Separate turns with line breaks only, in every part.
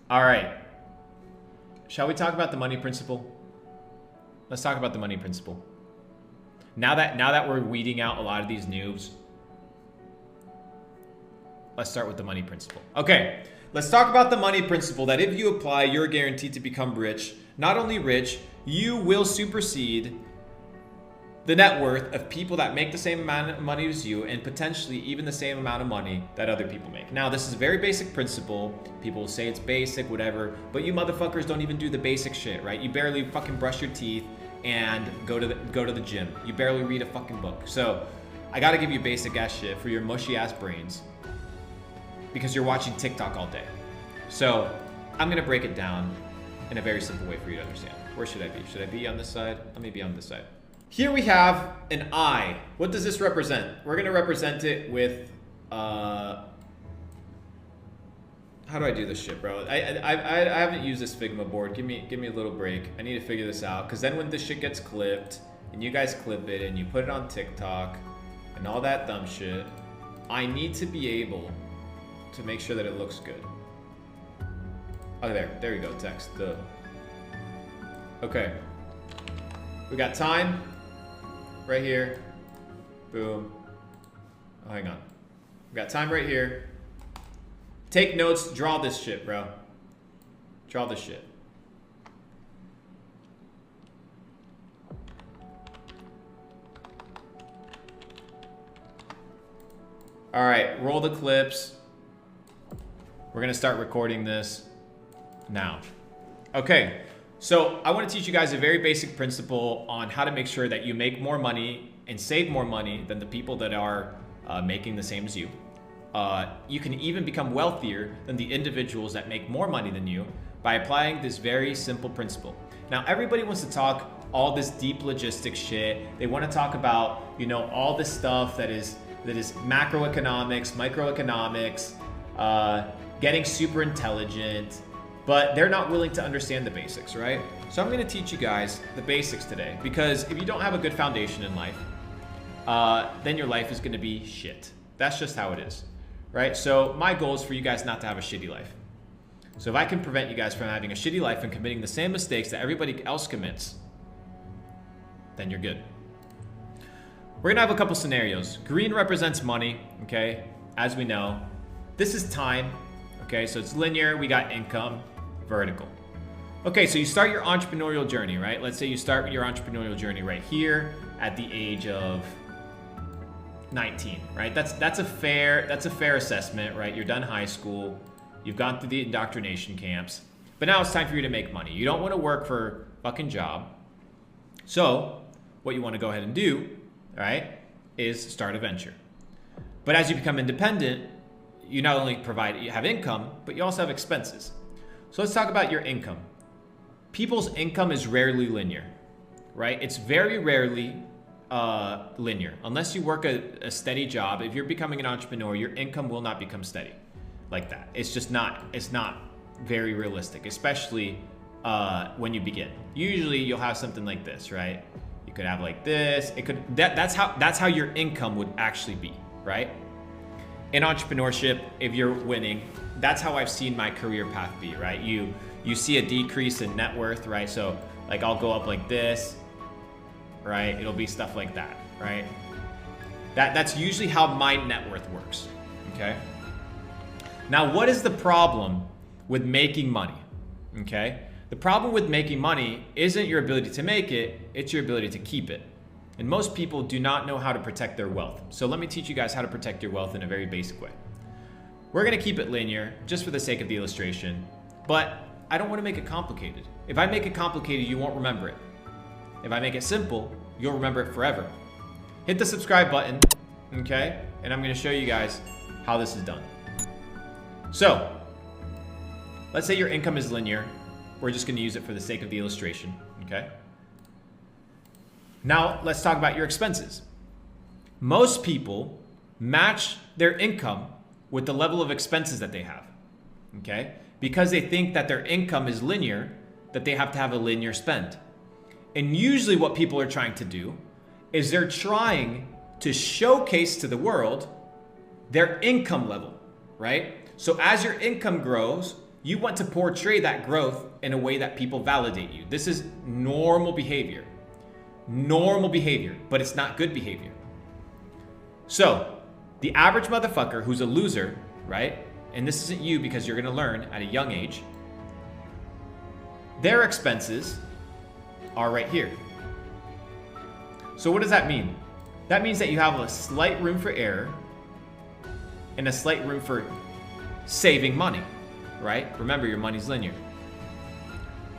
All right. Shall we talk about the money principle? Let's talk about the money principle. Now that we're weeding out a lot of these noobs, let's start with the money principle. Okay, let's talk about the money principle that if you apply, you're guaranteed to become rich. Not only rich, you will supersede the net worth of people that make the same amount of money as you and potentially even the same amount of money that other people make. Now, this is a very basic principle. People will say it's basic, whatever, but you motherfuckers don't even do the basic shit, right? You barely fucking brush your teeth and go to the gym. You barely read a fucking book. So I gotta give you basic ass shit for your mushy ass brains because you're watching TikTok all day. So I'm gonna break it down in a very simple way for you to understand. Where should I be? Should I be on this side? Let me be on this side. Here we have an I. What does this represent? We're gonna represent it with, how do I do this shit, bro? I haven't used this Figma board. Give me a little break. I need to figure this out, because then when this shit gets clipped, and you guys clip it, and you put it on TikTok, and all that dumb shit, I need to be able to make sure that it looks good. Oh, there you go, text. Okay. We got time. Right here. Boom. Oh, hang on. We got time right here. Take notes. Draw this shit, bro. Draw this shit. All right. Roll the clips. We're going to start recording this now. Okay. So I want to teach you guys a very basic principle on how to make sure that you make more money and save more money than the people that are making the same as you. You can even become wealthier than the individuals that make more money than you by applying this very simple principle. Now, everybody wants to talk all this deep logistics shit. They want to talk about, you know, all this stuff that is macroeconomics, microeconomics, getting super intelligent, but they're not willing to understand the basics, right? So I'm gonna teach you guys the basics today, because if you don't have a good foundation in life, then your life is gonna be shit. That's just how it is, right? So my goal is for you guys not to have a shitty life. So if I can prevent you guys from having a shitty life and committing the same mistakes that everybody else commits, then you're good. We're gonna have a couple scenarios. Green represents money, okay? As we know. This is time, okay? So it's linear, we got income. Vertical. Okay, so you start your entrepreneurial journey, right? Let's say you start your entrepreneurial journey right here at the age of 19, right? That's a fair assessment, right? You're done high school, you've gone through the indoctrination camps, but now it's time for you to make money. You don't want to work for a fucking job. So what you want to go ahead and do, right, is start a venture. But as you become independent, you not only you have income, but you also have expenses. So let's talk about your income. People's income is rarely linear, right? It's very rarely linear. Unless you work a steady job, if you're becoming an entrepreneur, your income will not become steady like that. It's not very realistic, especially when you begin. Usually you'll have something like this, right? You could have like this. That's how your income would actually be, right? In entrepreneurship, if you're winning, that's how I've seen my career path be, right? You see a decrease in net worth, right? So like I'll go up like this, right? It'll be stuff like that, right? That's usually how my net worth works, okay? Now, what is the problem with making money, okay? The problem with making money isn't your ability to make it, it's your ability to keep it. And most people do not know how to protect their wealth. So let me teach you guys how to protect your wealth in a very basic way. We're gonna keep it linear, just for the sake of the illustration, but I don't wanna make it complicated. If I make it complicated, you won't remember it. If I make it simple, you'll remember it forever. Hit the subscribe button, okay? And I'm gonna show you guys how this is done. So, let's say your income is linear. We're just gonna use it for the sake of the illustration, okay? Now, let's talk about your expenses. Most people match their income with the level of expenses that they have, okay? Because they think that their income is linear, that they have to have a linear spend. And usually what people are trying to do is they're trying to showcase to the world their income level, right? So as your income grows, you want to portray that growth in a way that people validate you. This is normal behavior. Normal behavior, but it's not good behavior. So, the average motherfucker who's a loser, right? And this isn't you because you're gonna learn at a young age. Their expenses are right here. So what does that mean? That means that you have a slight room for error and a slight room for saving money, right? Remember, your money's linear.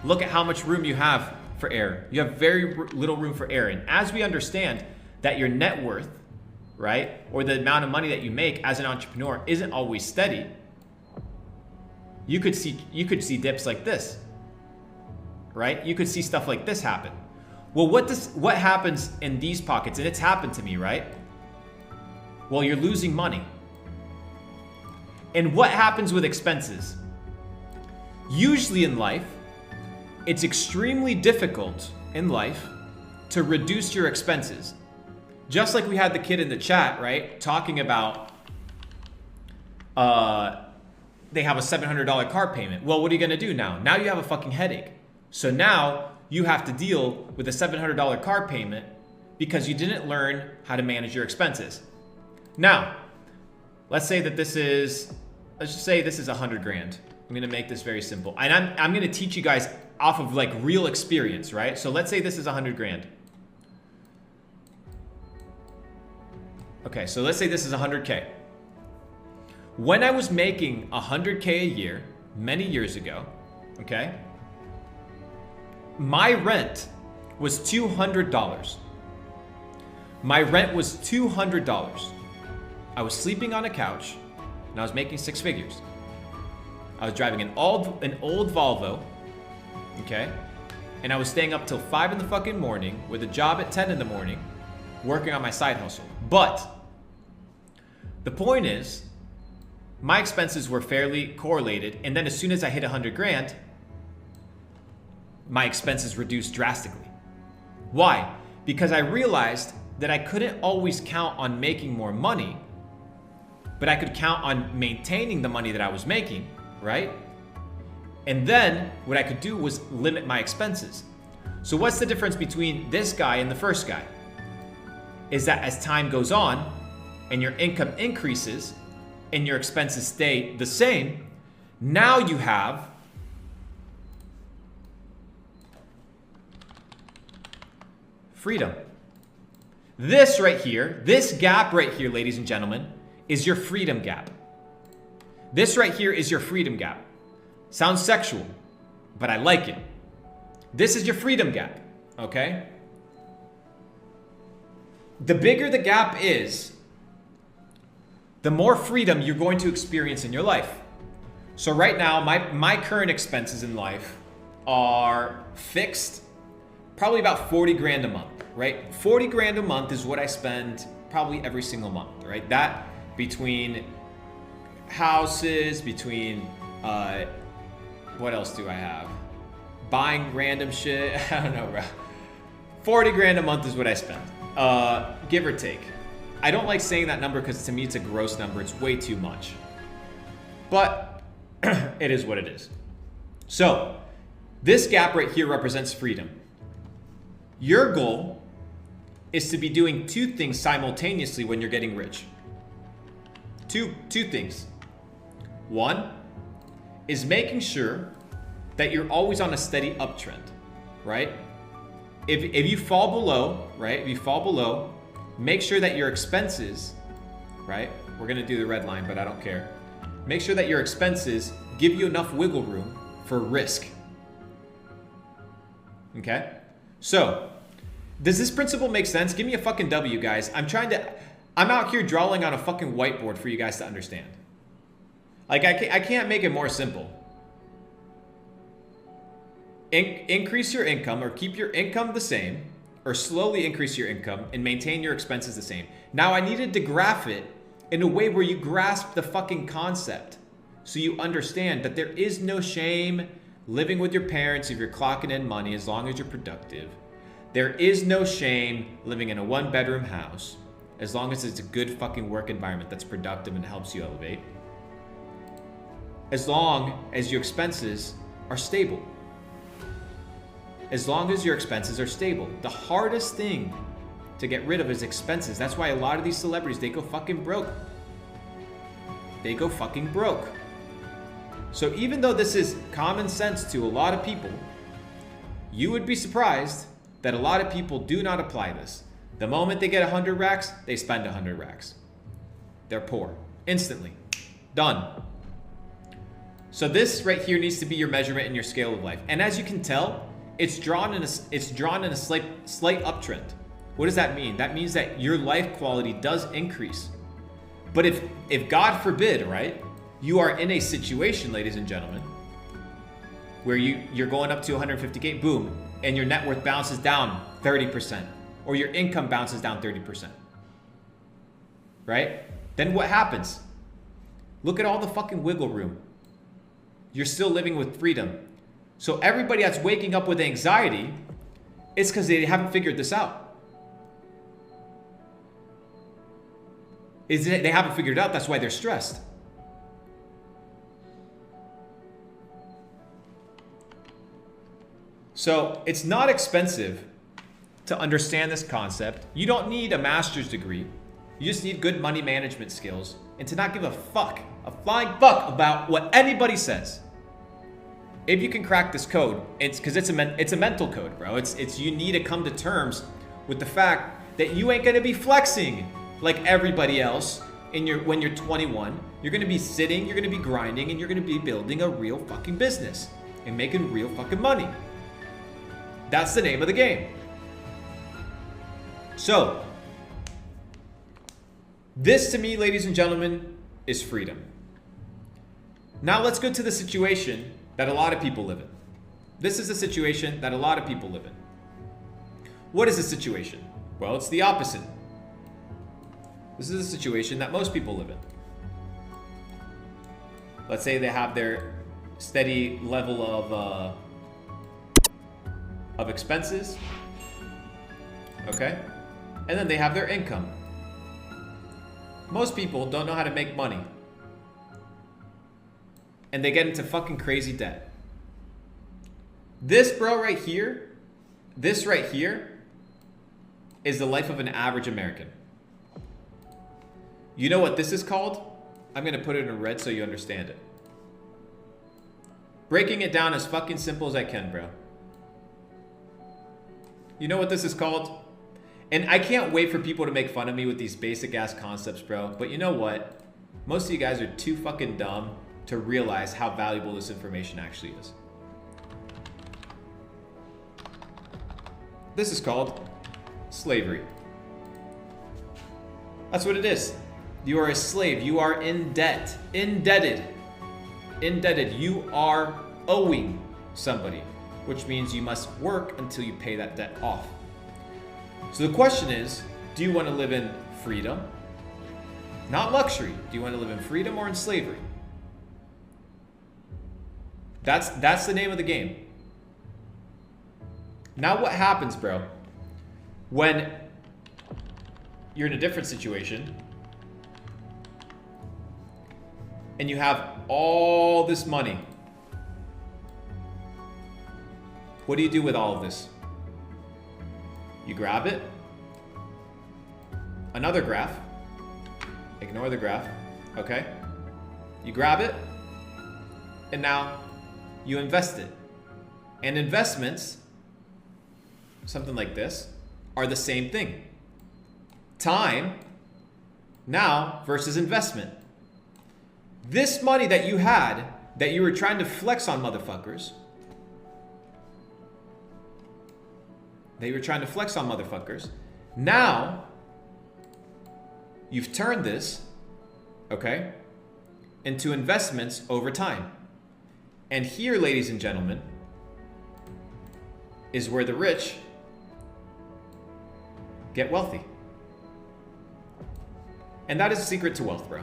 Look at how much room you have for error. You have very little room for error. And as we understand that your net worth, right, or the amount of money that you make as an entrepreneur isn't always steady, you could see dips like this, right? You could see stuff like this happen. Well, what happens in these pockets? And it's happened to me, right? Well, you're losing money. And what happens with expenses? Usually in life, it's extremely difficult in life to reduce your expenses. Just like we had the kid in the chat, right? Talking about they have a $700 car payment. Well, what are you gonna do now? Now you have a fucking headache. So now you have to deal with a $700 car payment because you didn't learn how to manage your expenses. Now, let's say that let's just say this is 100 grand. I'm gonna make this very simple. And I'm gonna teach you guys off of like real experience, right? So let's say this is 100 grand. Okay, so let's say this is 100K. When I was making 100K a year, many years ago, okay, my rent was $200. My rent was $200. I was sleeping on a couch and I was making six figures. I was driving an old Volvo, okay? And I was staying up till 5 in the fucking morning with a job at 10 in the morning, working on my side hustle. But the point is, my expenses were fairly correlated. And then as soon as I hit 100 grand, my expenses reduced drastically. Why? Because I realized that I couldn't always count on making more money, but I could count on maintaining the money that I was making, right? And then what I could do was limit my expenses. So what's the difference between this guy and the first guy? Is that as time goes on and your income increases and your expenses stay the same, now you have freedom. This right here, this gap right here, ladies and gentlemen, is your freedom gap. This right here is your freedom gap. Sounds sexual, but I like it. This is your freedom gap, okay? The bigger the gap is, the more freedom you're going to experience in your life. So right now, my current expenses in life are fixed, probably about 40 grand a month, right? 40 grand a month is what I spend probably every single month, right? That between houses, between, what else do I have? Buying random shit, I don't know, bro. 40 grand a month is what I spend, give or take. I don't like saying that number because to me it's a gross number. It's way too much. But it is what it is. So this gap right here represents freedom. Your goal is to be doing two things simultaneously when you're getting rich. Two things. One is making sure that you're always on a steady uptrend, right? If you fall below, right? If you fall below, make sure that your expenses, right? We're gonna do the red line, but I don't care. Make sure that your expenses give you enough wiggle room for risk. Okay? So, does this principle make sense? Give me a fucking W, guys. I'm out here drawing on a fucking whiteboard for you guys to understand. Like, I can't make it more simple. Increase your income or keep your income the same, or slowly increase your income and maintain your expenses the same. Now I needed to graph it in a way where you grasp the fucking concept. So you understand that there is no shame living with your parents if you're clocking in money as long as you're productive. There is no shame living in a 1-bedroom house as long as it's a good fucking work environment that's productive and helps you elevate. as long as your expenses are stable. As long as your expenses are stable. The hardest thing to get rid of is expenses. That's why a lot of these celebrities, they go fucking broke. They go fucking broke. So even though this is common sense to a lot of people, you would be surprised that a lot of people do not apply this. The moment they get 100 racks, they spend 100 racks. They're poor. Instantly. Done. So this right here needs to be your measurement and your scale of life. And as you can tell, it's drawn in a slight uptrend. What does that mean? That means that your life quality does increase. But if God forbid, right, you are in a situation, ladies and gentlemen, where you're going up to 150K, boom, and your net worth bounces down 30%, or your income bounces down 30%, right? Then what happens? Look at all the fucking wiggle room. You're still living with freedom. So everybody that's waking up with anxiety, it's because they haven't figured this out. They haven't figured it out, that's why they're stressed. So it's not expensive to understand this concept. You don't need a master's degree. You just need good money management skills and to not give a flying fuck about what anybody says. If you can crack this code, it's because it's a mental code, bro. It's you need to come to terms with the fact that you ain't gonna be flexing like everybody else when you're 21. You're gonna be sitting, you're gonna be grinding, and you're gonna be building a real fucking business and making real fucking money. That's the name of the game. So, this to me, ladies and gentlemen, is freedom. Now let's go to the situation that a lot of people live in. This is the situation that a lot of people live in. What is the situation? Well, it's the opposite. This is the situation that most people live in. Let's say they have their steady level of expenses, okay? And then they have their income. Most people don't know how to make money. And they get into fucking crazy debt. This bro right here, this right here is the life of an average American. You know what this is called? I'm gonna put it in red so you understand it. Breaking it down as fucking simple as I can, bro. You know what this is called? And I can't wait for people to make fun of me with these basic ass concepts, bro. But you know what? Most of you guys are too fucking dumb to realize how valuable this information actually is. This is called slavery. That's what it is. You are a slave. You are in debt. Indebted. You are owing somebody, which means you must work until you pay that debt off. So the question is, do you want to live in freedom? Not luxury. Do you want to live in freedom or in slavery? That's the name of the game. Now what happens, bro, when you're in a different situation and you have all this money? What do you do with all of this? You grab it. Another graph. Ignore the graph. Okay? You grab it. And now you invest it. And investments, something like this, are the same thing. Time now versus investment. This money that you had, that you were trying to flex on motherfuckers, now you've turned this, okay, into investments over time. And here, ladies and gentlemen, is where the rich get wealthy. And that is the secret to wealth, bro.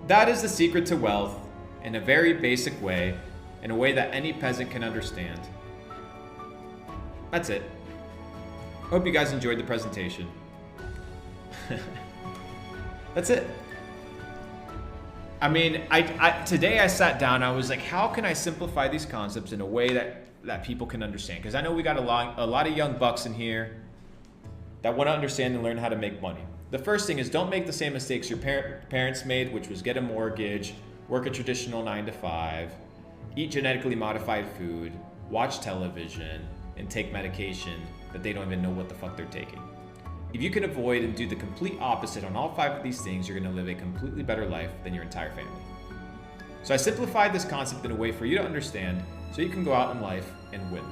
That is the secret to wealth in a very basic way, in a way that any peasant can understand. That's it. Hope you guys enjoyed the presentation. That's it. I mean, today I sat down, I was like, how can I simplify these concepts in a way that people can understand? Because I know we got a lot of young bucks in here that want to understand and learn how to make money. The first thing is, don't make the same mistakes your parents made, which was get a mortgage, work a traditional 9 to 5, eat genetically modified food, watch television, and take medication that they don't even know what the fuck they're taking. If you can avoid and do the complete opposite on all 5 of these things, you're going to live a completely better life than your entire family. So I simplified this concept in a way for you to understand so you can go out in life and win.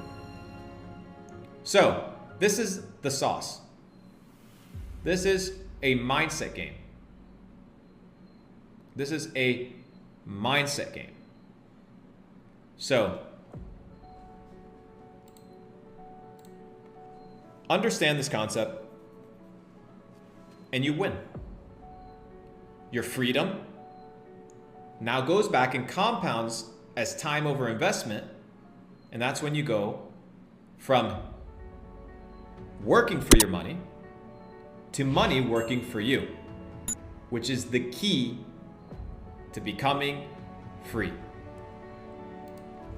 So this is the sauce. This is a mindset game. This is a mindset game. So understand this concept and you win. Your freedom now goes back and compounds as time over investment, and that's when you go from working for your money to money working for you, which is the key to becoming free.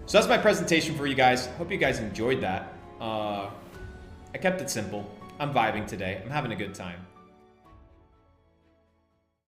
So that's my presentation for you guys. Hope you guys enjoyed that. I kept it simple. I'm vibing today. I'm having a good time.